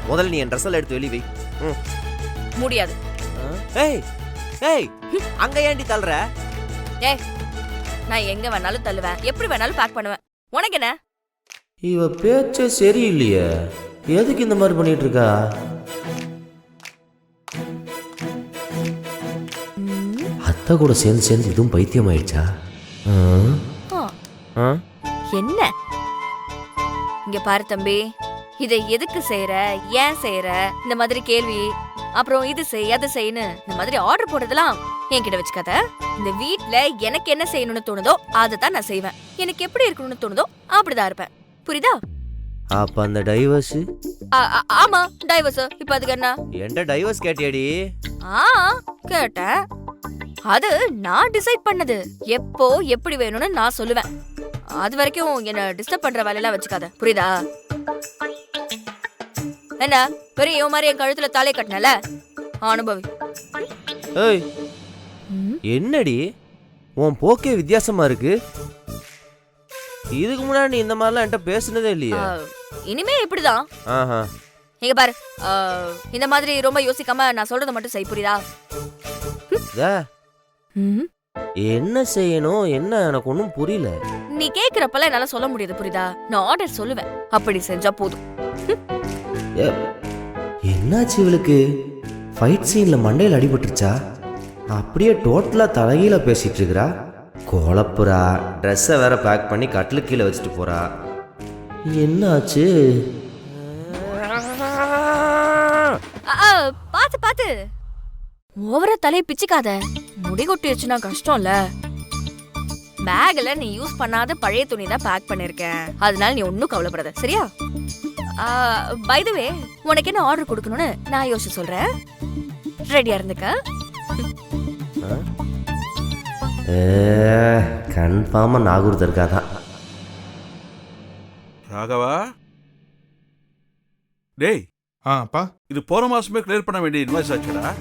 முதல்ல நீ என் ட்ரெஸ் எல்லாம் எடுத்து வெளியே வை. முடியாது. ஏய் ஏய், அங்க ஏன்டி தள்ளுற? ஏய், நான் எங்க வேணாலும் தள்ளுவேன், எப்படி வேணாலும் பேக் பண்ணுவேன். உனக்கு என்ன? இவ பேச்சே சரியில்லையே, எதுக்கு இந்த மாதிரி பண்ணிட்டு இருக்கா? அத்தை கூட சேர்ந்து சேர்ந்து இதுவும் பைத்தியம் ஆயிடுச்சா? என்ன இங்க பாரு தம்பி, இதை எதுக்கு செய்யற, ஏன் செய்யற, இந்த மாதிரி கேள்வி, அப்புறம் இது செய் அது செய்யு இந்த மாதிரி ஆர்டர் போடுறதெல்லாம் என்கிட்ட வச்சுக்காத. இந்த வீட்ல எனக்கு என்ன செய்யணும்னு தோணுதோ அதை தான் நான் செய்வேன். எனக்கு எப்படி இருக்கணும்னு தோணுதோ அப்படிதான் இருப்பேன். புரியுதா? அப்ப அந்த டைவர்ஸ்? ஆமா டைவர்ஸ். இப்ப அதுக்கு என்ன? என்கிட்ட டைவர்ஸ் கேட்டியாடி? கேட்டேன். அது நான் டிசைட் பண்ணது. எப்போ எப்படி வேணும்னு நான் சொல்லுவேன். அது வரைக்கும் என்ன டிஸ்டர்ப் பண்ற வேலையெல்லாம் வச்சுக்காத. புரியுதா? என்ன பெரிய மாதிரி என் கழுத்துல தாலே கட்டினல அனுபவி. ஏய், என்னடி உன் போக்கே வித்தியாசமா இருக்கு. இதுக்கு முன்னாடி நீ இந்த மாதிரிலாம் என்கிட்ட பேசுனதே இல்லையா? இனிமே இப்படிதான். இங்க பாரு, இந்த மாதிரி ரொம்ப யோசிக்காம நான் சொல்றத மட்டும் செய். புரியுதா? என்ன செய்யணும் என்ன எனக்கு ஒன்னும் புரியல. நீ கேக்குறப்பெல்லாம் என்னால சொல்ல முடியாது. புரியுதா? நான் ஆர்டர் சொல்லுவேன், அப்படி செஞ்சா போதும். என்னாச்சு இவளுக்கு? ஃபைட் சீன்ல மண்டையில் அடிபட்டுருச்சா? அப்படியே டோட்டலா தலைகீழ பேசிட்டு இருக்கிறா. கோலப்புறா, ட்ரெஸ்ஸை வேற பேக் பண்ணி கட்டிலு கீழே வச்சுட்டு போறா. என்னாச்சு? பாத்து பாத்து ஓவரா தலையை பிச்சுக்காத. முடி கொட்டிடுச்சுன்னா கஷ்டம்ல. பேக்ல நீ யூஸ் பண்ணாத பழைய துணி தான் பேக் பண்ணிருக்கேன், அதனால நீ ஒன்னும் கவலைப்படாத. சரியா? பை தி வே, உனக்கு என்ன ஆர்டர் கொடுக்கணும்னு நான் யோசிச்சு சொல்றேன். ரெடியா இருந்துக்க. கன்ஃபார்மா நாகூர் இருக்காதான். ராகவா, டேய். அப்பா, இது போற மாசமே கிளியர் பண்ண வேண்டிய இன்வாய்ஸ் ஆச்சுடா.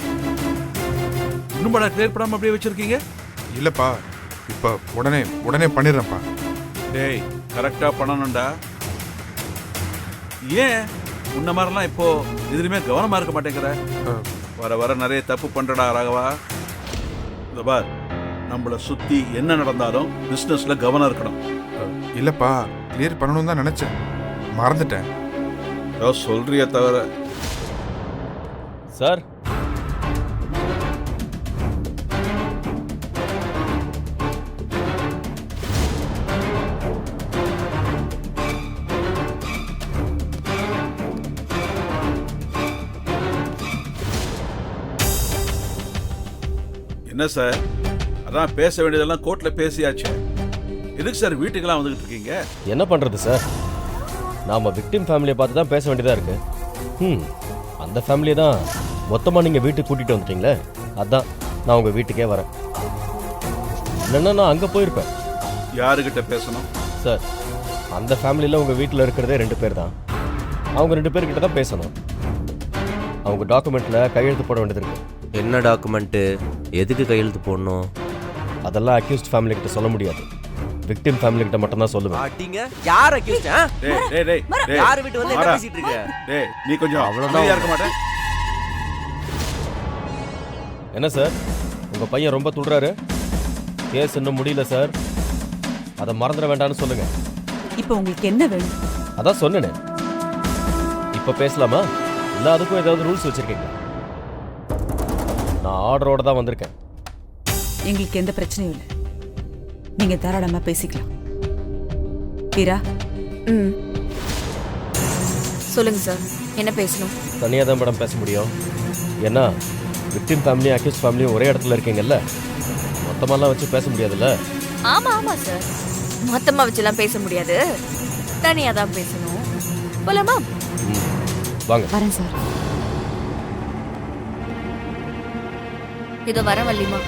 இன்னும் கிளியர் பண்ணாம அப்படியே வச்சிருக்கீங்க? இல்லப்பா, இப்ப உடனே பண்ணிடுறேன்ப்பா. டேய், கரெக்டா பண்ணணும்டா. ஏன் உன்ன மாதிரிலாம் இப்போ எதுலையுமே கவனமா இருக்க மாட்டேங்கிற? வர வர நிறைய தப்பு பண்றடா ராகவா. இந்த பார், நம்மளை சுத்தி என்ன நடந்தாலும் பிசினஸ்ல கவனம் இருக்கணும். இல்லப்பா, கிளியர் பண்ணணும் தான் நினைச்சேன், மறந்துட்டேன். சொல்றிய தவிர. சார், என்ன சார், அதான் பேச வேண்டியதெல்லாம் கோர்ட்ல பேசியாச்சு. எதுக்கு சார் வீட்டுக்கெல்லாம் வந்துகிட்டு இருக்கீங்க? என்ன பண்றது சார், நாம விக்டிம் ஃபேமிலியை பார்த்து தான் பேச வேண்டியதா இருக்கு. அந்த ஃபேமிலியை தான் மொத்தமா நீங்க வீட்டுக்கு கூட்டிட்டு வந்துட்டீங்களே, அதான் நான் உங்க வீட்டுக்கே வரேன். இல்லைன்னா நான் அங்க போயிருப்பேன். யாருக்கிட்ட பேசணும் சார்? அந்த ஃபேமிலியில உங்க வீட்டில் இருக்கிறதே 2 பேர் தான். அவங்க 2 பேர்கிட்ட தான் பேசணும். அவங்க டாக்குமெண்ட்ல கையெழுத்து போட வேண்டியது இருக்கு. என்ன டாக்குமெண்ட்? எதுக்கு கையெழுத்து போடணும்? அதெல்லாம் அக்யூஸ்ட் ஃபேமிலி கிட்ட சொல்ல முடியாது, விக்டிம் ஃபேமிலி கிட்ட மட்டும் தான் சொல்லுவேன். அடிங்க. யார் அக்யூஸ்ட்? யார் வீட்டு வந்து என்ன பேசிட்டு இருக்க? டேய், நீ கொஞ்சம் அவ்வளவுதான் இருக்க மாட்டே. என்ன சார், உங்க பையன் ரொம்ப துள்றாரு. கேஸ் இன்னும் முடியல சார், அதை மறந்துட வேண்டாம்னு சொல்லுங்க. இப்போ உங்களுக்கு என்ன வேணும்? அதான் சொன்னேனே. இப்ப பேசலாமா இல்ல அதுக்கும் ஏதாவது ரூல்ஸ் வச்சிருக்கீங்க? நான் ஆர்டரோட தான் வந்திருக்கேன். எங்களுக்கு எந்த பிரச்சனையும் இல்லை, நீங்க தாராளமா பேசிக்கலாம். வீரா, சொல்லுங்க சார், என்ன பேசணும்? தனியாக தான் மேடம் பேச முடியும். ஏன்னா விக்டிம் ஃபேமிலியும் அக்யூஸ் ஃபேமிலியும் ஒரே இடத்துல இருக்கீங்கல்ல, மொத்தமாலாம் வச்சு பேச முடியாதுல்ல. ஆமா சார், மொத்தமா வச்சுலாம் பேச முடியாது, தனியா தான் பேசணும். போலாமா? வாங்க. வரேன் சார். இதோ வர வள்ளிமா.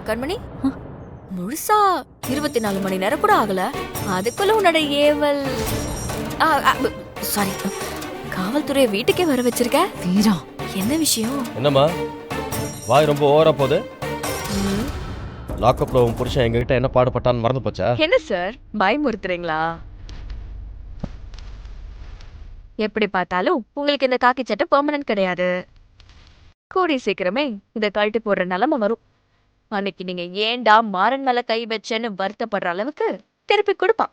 கண்மணி, முழுசா 24 மணி நேரம் கூட ஆகல, அதுக்குள்ள உன்னோட ஏவல் சாரி காவல்துறையை வீட்டுக்கே வர வச்சிருக்க. வீரா, என்ன விஷயம்? என்னம்மா வாய் ரொம்ப ஓவரா போகுது? லாக்அப்ல உன் புருஷன் எங்ககிட்ட என்ன பாடுபட்டான்னு மறந்து போச்சா? என்ன சார் பயமுறுத்துறீங்களா? எப்படி பார்த்தாலும் உங்களுக்கு இந்த காக்கி சட்டை பெர்மனன்ட் கிடையாது. கூடி சீக்கிரமே இதை கழட்டி போடுற நிலைமை வரும். அன்னைக்கு நீங்க ஏன்டா மாறன் மேல கை வச்சேன்னு வருத்தப்படுற அளவுக்கு திருப்பி கொடுப்பான்.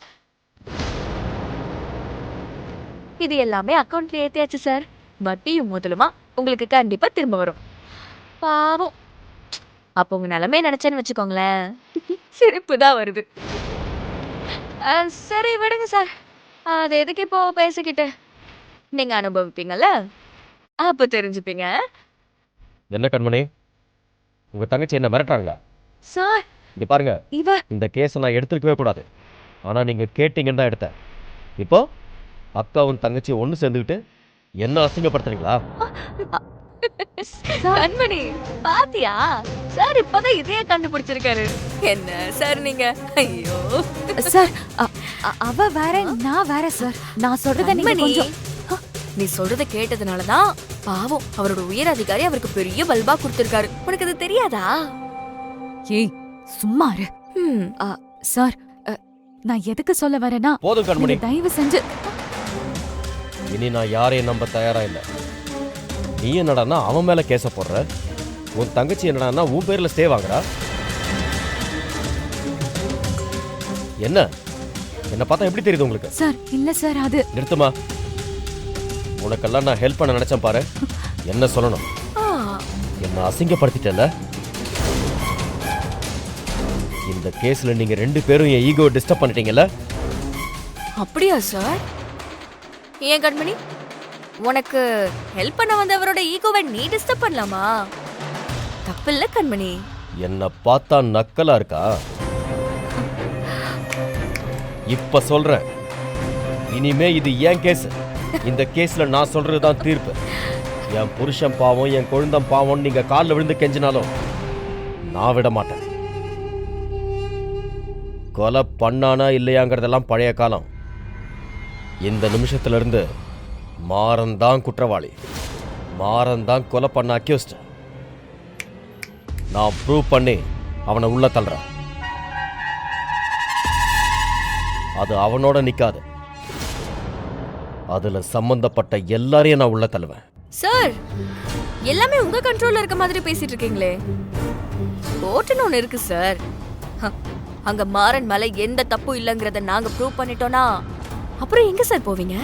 இது எல்லாமே அக்கௌண்ட்ல ஏத்தியாச்சு சார். வட்டியும் முதலுமா உங்களுக்கு கண்டிப்பா திரும்ப வரும். பாவம். அப்போ உங்க நிலைமை நினைச்சேன்னு வச்சுக்கோங்களேன், சிரிப்பு தான் வருது. சரி விடுங்க சார், அது எதுக்கு இப்போ பேசிக்கிட்டு? நீங்க அனுபவிப்பீங்கல்ல, அப்ப தெரிஞ்சுப்பீங்க. என்ன கண்மணி, உங்க தங்கச்சி என்ன மிரட்டாங்களா? சார் இங்க பாருங்க, இந்த கேஸை நான் எடுத்துருக்கவே கூடாது. ஆனா நீங்க கேட்டீங்கன்னு தான் எடுத்தேன். இப்போ அக்காவும் தங்கச்சி ஒன்று சேர்ந்துக்கிட்டு என்ன அசிங்கப்படுத்துறீங்களா? கண்மணி பாத்தியா, சார் இப்பதான் இதையே கண்டுபிடிச்சிருக்காரு. என்ன சார் நீங்க? ஐயோ சார், அவ வேற நான் வேற சார். நான் சொல்றத நீங்க கொஞ்சம் நீ சொல்றத கேட்டதுனாலதான் பாவம் அவரோட உயர் அதிகாரி அவருக்கு பெரிய பல்பா கொடுத்திருக்காரு. உனக்கு அது தெரியாதா? ஏய் சும்மா இரு. சார், நான் எதுக்கு சொல்ல வரேன்னா, போதும் கண்மணி, தயவு செஞ்சு. இனி நான் யாரையும் நம்ப தயாரா இல்லை. நீ என்னடான்னா அவன் மேல கேஸ போடுற, உன் தங்கச்சி என்னடான்னா உன் பேர்ல ஸ்டே வாங்குறா. என்ன என்ன பார்த்தா எப்படி தெரியுது உங்களுக்கு? சார் இல்ல சார், அது நிறுத்துமா. உனக்கெல்லாம் நான் ஹெல்ப் பண்ண நினைச்சேன் பாரு. என்ன சொல்லணும்? என்ன அசிங்கப்படுத்திட்டல. இந்த கேஸ்ல நீங்க 2 பேரும் என் ஈகோ டிஸ்டர்ப் பண்ணிட்டீங்கல்ல. அப்படியா சார்? ஏன் கண்மணி, உனக்கு ஹெல்ப் பண்ண வந்தவரோட ஈகோவை நீ டிஸ்டர்ப் பண்ணலாமா? தப்பில்ல கண்மணி. என்ன பார்த்தா நக்கலா இருக்கா? இப்ப சொல்றேன், இனிமே இது ஏன் கேஸ். இந்த கேஸ்ல நான் சொல்றதுதான் தீர்ப்பு. என் புருஷன் பாவம், என் குழந்தை பாவம் நீங்க காலில் விழுந்து கெஞ்சினாலும் நான் விட மாட்டேன். கொலை பண்ணானா இல்லையாங்கிறதெல்லாம் பழைய காலம். இந்த நிமிஷத்துல இருந்து மாறன் தான் குற்றவாளி, மாறன் தான் கொலை பண்ண அக்யூஸ்ட். நான் ப்ரூவ் பண்ணி அவனை உள்ள தள்ளுறேன். அது அவனோட நிக்காது, அதுல சம்பந்தப்பட்ட எல்லாரையும் நான் உள்ள தள்ளுவேன். சார், எல்லாமே உங்க கண்ட்ரோல்ல இருக்க மாதிரி பேசிட்டு இருக்கீங்களே. கோர்ட்னு ஒண்ணு இருக்கு சார். அங்க மாறன் மேல எந்த தப்பு இல்லங்கறத நாங்க ப்ரூவ் பண்ணிட்டோம்னா அப்புறம் எங்க சார் போவீங்க?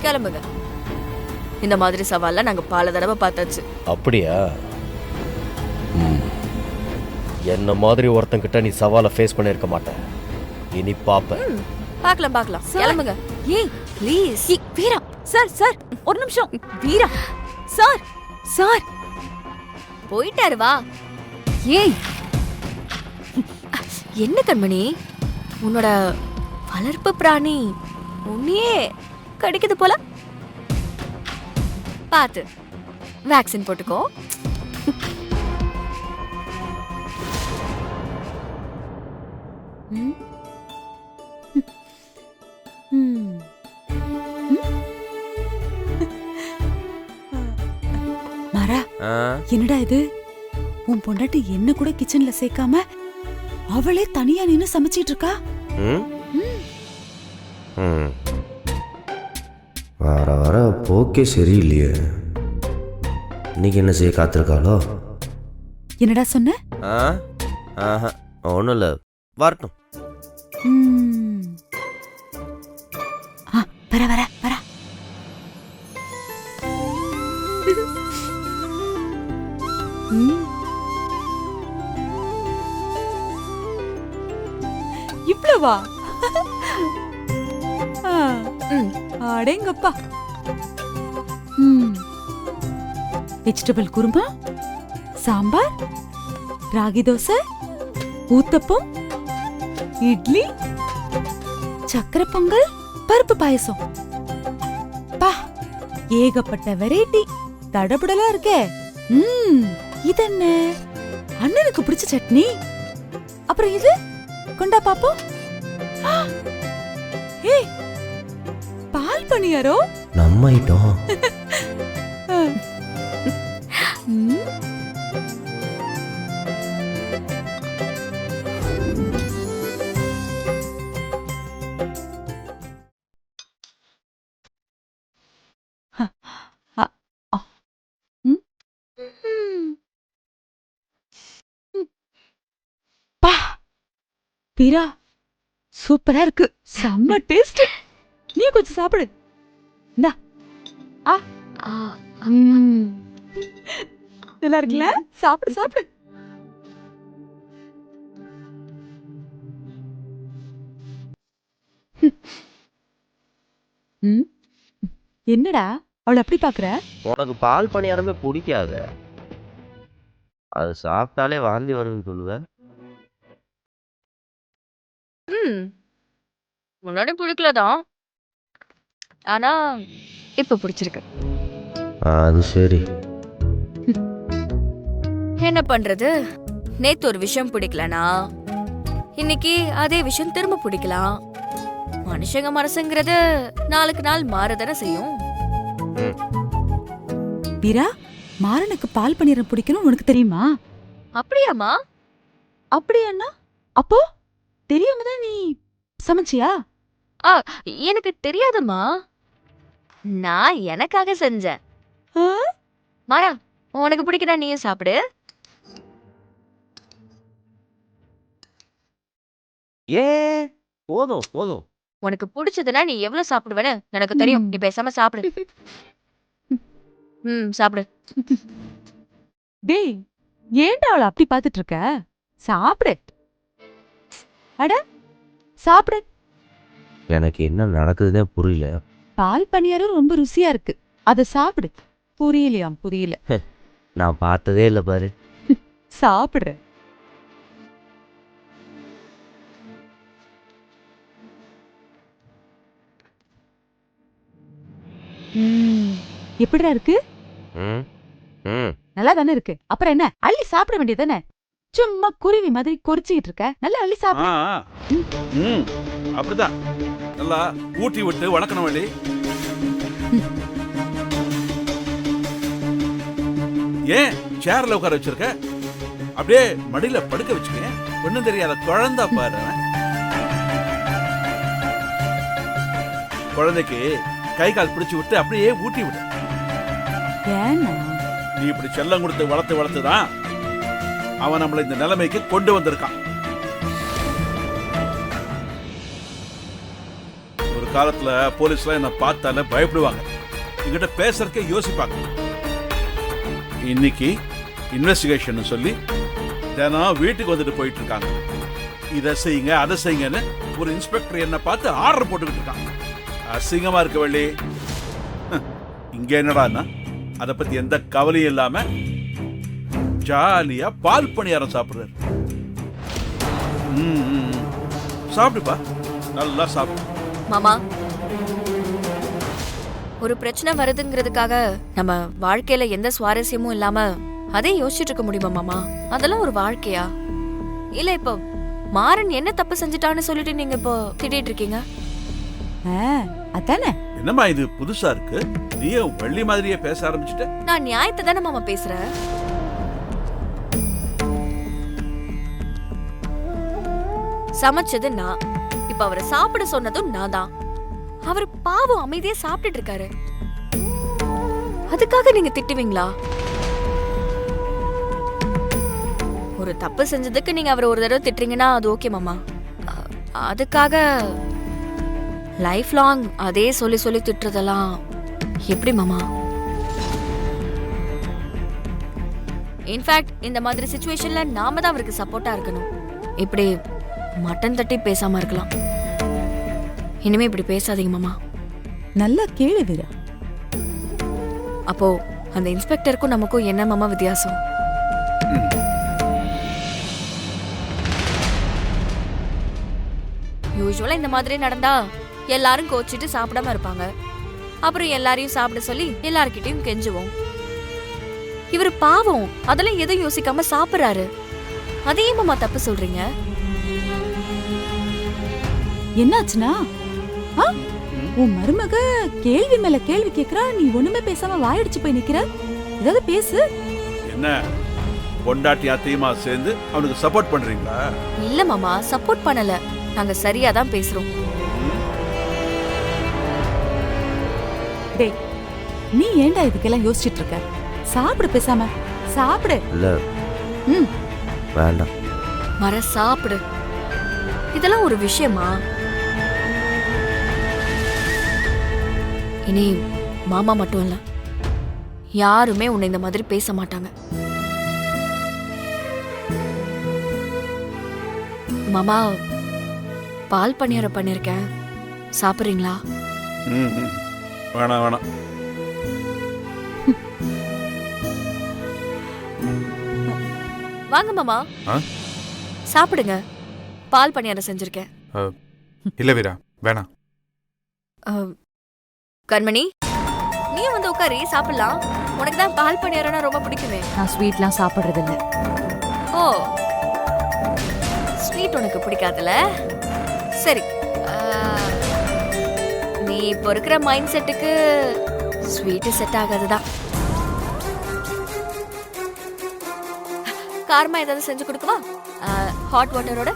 கிளம்புங்க. இந்த மாதிரி சவால்ல நாங்க பல தடவை பார்த்தாச்சு. அப்படியா? என்ன மாதிரி ஒருத்தங்கிட்ட நீ சவாலை ஃபேஸ் பண்ணிருக்க மாட்டேன். இனி பாப்ப. பார்க்கலாம். கிளம்புங்க. ஏய் ப்ளீஸ். வீரா சார், சார் ஒரு நிமிஷம். வீரா சார், சார் போயிட்டாரு வா. ஏய் என்ன கண்மணி, உன்னோட வளர்ப்பு பிராணி உன்னையே கடிக்குது போல. பாத்து வேக்சின் போட்டுக்கோ. மாறா, என்னடா இது? உன் பொண்டாட்டி என்ன கூட கிச்சன்ல சேர்க்காம அவளே தனியா நின்னு சமைச்சிட்டு இருக்கா. வர வர போக்கே சரியில்லையே. இன்னைக்கு என்ன செய்ய காத்திருக்காளோ? என்னடா சொன்ன? ஒன்றும் இல்லை, வரட்டும். வர வர வர. இவ்வளவா? அடேங்கப்பா. வெஜிடபிள் குருமா, சாம்பார், ராகி தோசை, ஊத்தப்பம், இட்லி, சக்கரை பொங்கல், பருப்பு பாயசம். பா, ஏகப்பட்ட வெரைட்டி. தடபுடலா இருக்கே. இதென்ன? அண்ணனுக்கு பிடிச்ச சட்னி. அப்புறம் இது கொண்டா பாப்போம். ஏய், பால் பணியாரோ? நம்ம ஐட்டம். ம். அ, அ, ம். ம். பா பீரா சூப்பரா இருக்கு, செம்ம டேஸ்ட். நீ கொஞ்சம் சாப்பிடு. இந்தா. ஆ ம். நல்லா இருக்குல்ல? சாப்பிடு சாப்பிடு. ம். என்னடா அவளை அப்படி பாக்குற? உனக்கு பால் பணியாரமே பிடிக்காது, அது சாப்பிட்டாலே வாந்தி வரும்னு சொல்லுவேன். முன்னாடி பிடிக்கலதான், ஆனா இப்ப பிடிச்சிருக்கு. அது சரி. என்ன பண்றது, நேத்து ஒரு விஷயம் பிடிக்கலனா இன்னைக்கு அதே விஷயம் திரும்ப பிடிக்கலாம். மனுஷங்க மனசுங்கிறது நாளுக்கு நாள் மாறதானே செய்யும். வீரா, மாறனுக்கு பால் பணியாரம் பிடிக்கணும் உனக்கு தெரியுமா? அப்படியாமா? அப்படியாண்ணா? அப்போ தெரியாம தான் நீ சமைச்சியா? எனக்கு தெரியாதம்மா, நான் எனக்காக செஞ்சேன். ஆ? மாறா, உனக்கு பிடிக்கிறா நீயும் சாப்பிடு. போதும் போதும். உனக்கு பிடிச்சதுன்னா நீ எவ்வளவு சாப்பிடுவேன்னு எனக்கு தெரியும். நீ பேசாம சாப்பிடு. சாப்பிடு. டேய், ஏன்டா அவளை அப்படி பார்த்துட்டு இருக்க? சாப்பிடு. அட சாப்பிடு. எனக்கு என்ன நடக்குதுன்னே புரியல. பால் பணியாரம் ரொம்ப ருசியா இருக்கு, அத சாப்பிடு. புரியலையாம்? புரியல. நான் பார்த்ததே இல்லை பாரு. சாப்பிடு. எப்படிடா இருக்கு? ம் ம் நல்லா தானே இருக்கு. அப்புறம் என்ன, அள்ளி சாப்பிட வேண்டியதானே? சும்மா குருவி மாதிரி கொறிச்சிட்டு இருக்க. நல்லா அள்ளி சாப்பிடு. அப்படிதான் நல்லா ஊட்டி விட்டு வணக்கணும் வழி. ஏன் சேர்ல உட்கார வச்சிருக்க? அப்படியே மடியில படுக்க வச்சுக்க. ஒண்ணும் தெரியாத குழந்தை பாரு. குழந்தைக்கு கை கால் பிடிச்சு விட்டு அப்படியே ஊட்டி விடு. ஏன்னா நீ இப்படி செல்லம் கொடுத்து வளர்த்துதான் அவன் நம்மள இந்த நிலைமைக்கு கொண்டு வந்திருக்கான். ஒரு காலத்துல போலீஸ்லாம் என்ன பார்த்தால பயப்படுவாங்க, என்கிட்ட பேசுறதுக்கே யோசிப்பாங்க. இன்னைக்கு இன்வெஸ்டிகேஷன் சொல்லி தினம் வீட்டுக்கு வந்துட்டு போயிட்டு இருக்காங்க. இதை செய்யுங்க அதை செய்யுங்கன்னு ஒரு இன்ஸ்பெக்டர் என்ன பார்த்து ஆர்டர் போட்டுக்கிட்டு இருக்காங்க. அசிங்கமா இருக்க வள்ளி. இங்க என்னடான்னா அதை பத்தி எந்த கவலையும் இல்லாம ஜாலியா பால் பணியாரம் சாப்பிடுறாரு. சாப்பிடுப்பா, நல்லா சாப்பிடு. மாமா, ஒரு பிரச்சனை வருதுங்கிறதுக்காக நம்ம வாழ்க்கையில எந்த சுவாரஸ்யமும் இல்லாம அதே யோசிச்சுட்டு இருக்க முடியுமா மாமா? அதெல்லாம் ஒரு வாழ்க்கையா? இல்ல இப்போ மாறன் என்ன தப்பு செஞ்சுட்டான்னு சொல்லிட்டு நீங்க இப்போ திட்டிட்டு இருக்கீங்க? அதானே. என்னம்மா இது புதுசா இருக்கு? நீயும் வள்ளி மாதிரியே பேச ஆரம்பிச்சுட்ட. நான் நியாயத்தை தானே மாமா பேசுறேன். சமைச்சது நான், இப்ப அவரை சாப்பிட சொன்னதும் நான் தான். அவர் பாவம் அமைதியா சாப்பிட்டுட்டு இருக்காரு, அதுக்காக நீங்க திட்டுவீங்களா? ஒரு தப்பு செஞ்சதுக்கு நீங்க அவரை ஒரு தடவை திட்டுறீங்கன்னா அது ஓகே மாமா. அதுக்காக லைஃப் லாங் அதே சொல்லி சொல்லி திட்டுறதெல்லாம் எப்படி மாமா? இன்ஃபேக்ட் இந்த மாதிரி சிச்சுவேஷன்ல நாம தான் அவருக்கு சப்போர்ட்டா இருக்கணும். இப்படி மட்டன் தட்டி பேசாம இருக்கலாம். இனிமே இப்படி பேசாதீங்க மாமா. நல்லா கேளு வீரா. அப்போ அந்த இன்ஸ்பெக்டருக்கும் நமக்கும் என்ன மாமா வித்தியாசம்? யூசுவலா இந்த மாதிரி நடந்தா எல்லாரும் கோச்சிட்டு சாப்பிடாம இருப்பாங்க. அப்புறம் எல்லாரையும் சாப்பிட சொல்லி எல்லார்கிட்டயும் கெஞ்சுவோம். இவர் பாவம் அதெல்லாம் எதுவும் யோசிக்காம சாப்பிடுறாரு. அதே மாமா தப்பு சொல்றீங்க? என்னாச்சுனா? உன் மருமக கேள்வி மேல கேள்வி கேக்குறா, நீ ஒண்ணுமே பேசாம வாயடிச்சு போய் நிக்கிற. ஏதாவது பேசு. என்ன பொண்டாட்டி அத்தையுமா சேர்ந்து அவனுக்கு சப்போர்ட் பண்றீங்களா? இல்ல மாமா, சப்போர்ட் பண்ணல. நாங்க சரியா தான் பேசுறோம். டேய், நீ ஏன்டா இதுக்கெல்லாம் யோசிச்சுட்டு இருக்க? சாப்பிடு பேசாம. சாப்பிடு. இல்லை ம். வேண்டாம். மர சாப்பிடு. இதெல்லாம் ஒரு விஷயமா? இனி மாமா மட்டும் இல்ல, யாருமே உன்னை இந்த மாதிரி பேச மாட்டாங்க. மாமா, பால் பணியாரம் பண்ணிருக்கேன், சாப்பிடுறீங்களா? வேணாம் வேணாம். வாங்க மாமா, சாப்பிடுங்க. பால் பணியாரம் செஞ்சிருக்கேன். இல்ல வீரா, வேணாம். கண்மணி, நீ வந்து உட்காரி சாப்பிடலாம். உனக்கு தான் பால் பணியாரம்னா ரொம்ப பிடிக்குமே. நான் ஸ்வீட்லாம் சாப்பிடுறது இல்ல. ஓ, ஸ்வீட் உனக்கு பிடிக்காதுல? சரி, நீ இப்போ இருக்கிற மைண்ட் செட்டுக்கு ஸ்வீட் செட் ஆகாதுதான். காரமா ஏதாவது செஞ்சு கொடுக்கவா? ஹாட் வாட்டரோட.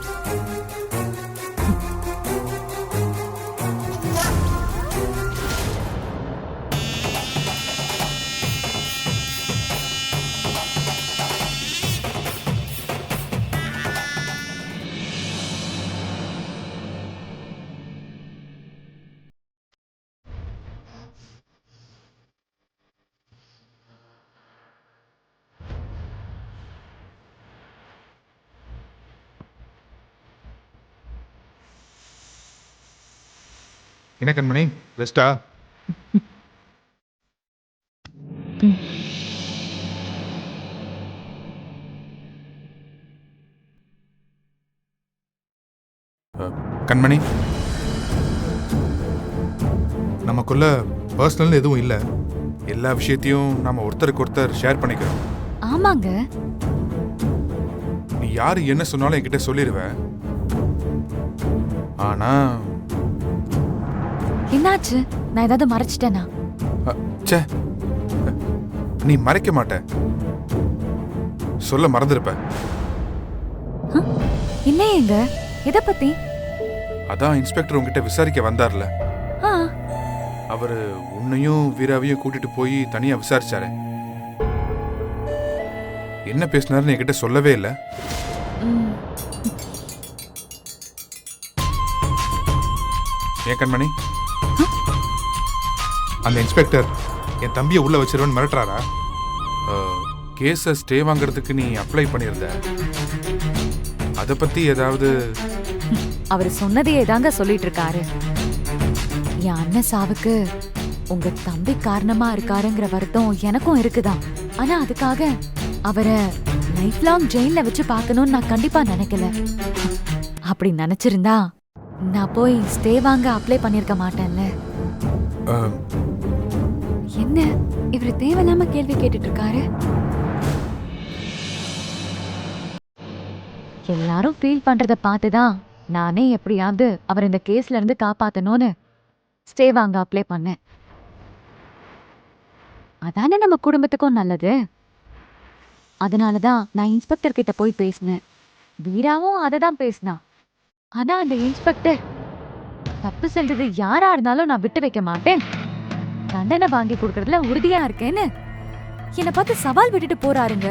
என்ன கண்மணி, ரெஸ்டா? கண்மணி, நமக்குள்ள பர்சனல் எதுவும் இல்லை. எல்லா விஷயத்தையும் நாம ஒருத்தருக்கு ஒருத்தர் ஷேர் பண்ணிக்கிறோம். ஆமாங்க. நீ யாரு என்ன சொன்னாலும் என்கிட்ட சொல்லிடுவ. ஆனா என்னாச்சு? நான் ஏதாவது மறைச்சிட்டேனா? ச்சே, நீ மறைக்க மாட்ட, சொல்ல மறந்துருப்ப. என்ன எங்க? எதை பத்தி? அதான் இன்ஸ்பெக்டர் உங்ககிட்ட விசாரிக்க வந்தார்ல, ஆ, அவரு உன்னையும் வீராவையும் கூட்டிட்டு போய் தனியா விசாரிச்சாரு. என்ன பேசினாருன்னு என்கிட்ட சொல்லவே இல்லை. ம், ஏன் கண்மணி, அந்த இன்ஸ்பெக்டர் என் தம்பியை உள்ள வச்சிருவன்னு மிரட்டுறாரா? கேஸை ஸ்டே வாங்குறதுக்கு நீ அப்ளை பண்ணியிருந்த, அதை பத்தி ஏதாவது? அவர் சொன்னதையே தாங்க சொல்லிட்டு இருக்காரு. என் அண்ணன் சாவுக்கு உங்க தம்பி காரணமா இருக்காருங்கிற வருத்தம் எனக்கும் இருக்குதான். ஆனா அதுக்காக அவரை லைஃப் லாங் ஜெயில வச்சு பார்க்கணும்னு நான் கண்டிப்பா நினைக்கல. அப்படி நினைச்சிருந்தா நான் போய் ஸ்டே வாங்க அப்ளை பண்ணிருக்க மாட்டேன்ல. என்ன இவரு தேவையில்லாம கேள்வி கேட்டுட்டு இருக்காரு? எல்லாரும் ஃபீல் பண்றத பார்த்துதான் நானே எப்படியாவது அவர் இந்த கேஸ்ல இருந்து காப்பாத்தணும்னு ஸ்டே வாங்க அப்ளை பண்ணேன். அதானே நம்ம குடும்பத்துக்கும் நல்லது. அதனாலதான் நான் இன்ஸ்பெக்டர் கிட்ட போய் பேசினேன். வீராவும் அதை தான் பேசினா. ஆனா அந்த இன்ஸ்பெக்டர் தப்பு செஞ்சது யாரா இருந்தாலும் நான் விட்டு வைக்க மாட்டேன், தண்டனை வாங்கி கொடுக்கறதுல உறுதியா இருக்கேன்னு என்னை பார்த்து சவால் விட்டுட்டு போறாருங்க.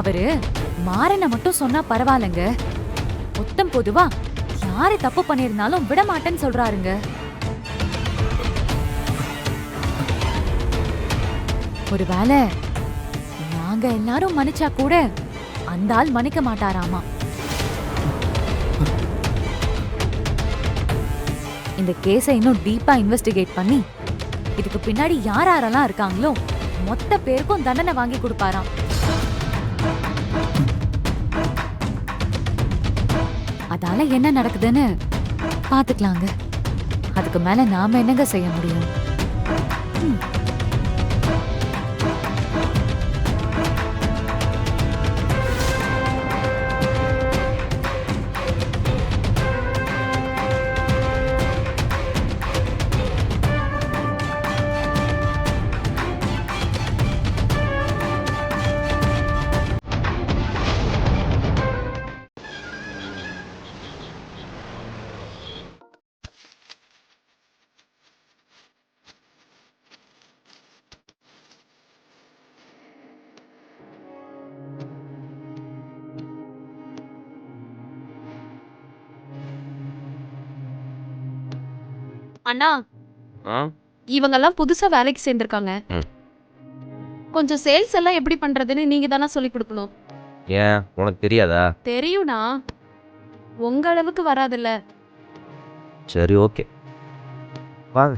அவரு மாறனை மட்டும் சொன்னா பரவாயில்லைங்க, மொத்தம் பொதுவா யாரு தப்பு பண்ணிருந்தாலும் விட மாட்டேன்னு சொல்றாருங்க. ஒருவேளை நாங்க எல்லாரும் மன்னிச்சா கூட அந்த ஆள் மன்னிக்க மாட்டாராமா. இந்த கேஸை இன்னும் டீப்பா இன்வெஸ்டிகேட் பண்ணி இதுக்கு பின்னாடி யார் யாரெல்லாம் இருக்காங்களோ மொத்த பேருக்கும் தண்டனை வாங்கி கொடுப்பாராம். அதால என்ன நடக்குதுன்னு பாத்துக்கலாங்க. அதுக்கு மேல நாம என்னங்க செய்ய முடியும்? அண்ணா ஆ இவங்கெல்லாம் புதுசா வேலைக்கு சேர்ந்திருக்காங்க. ம். கொஞ்சம் சேல்ஸ் எல்லாம் எப்படி பண்றதுன்னு நீங்க தானே சொல்லி கொடுக்கணும். ஏன் உனக்கு தெரியாதா? தெரியும்னா உங்க அளவுக்கு வராதுல்ல. சரி ஓகே வாங்க.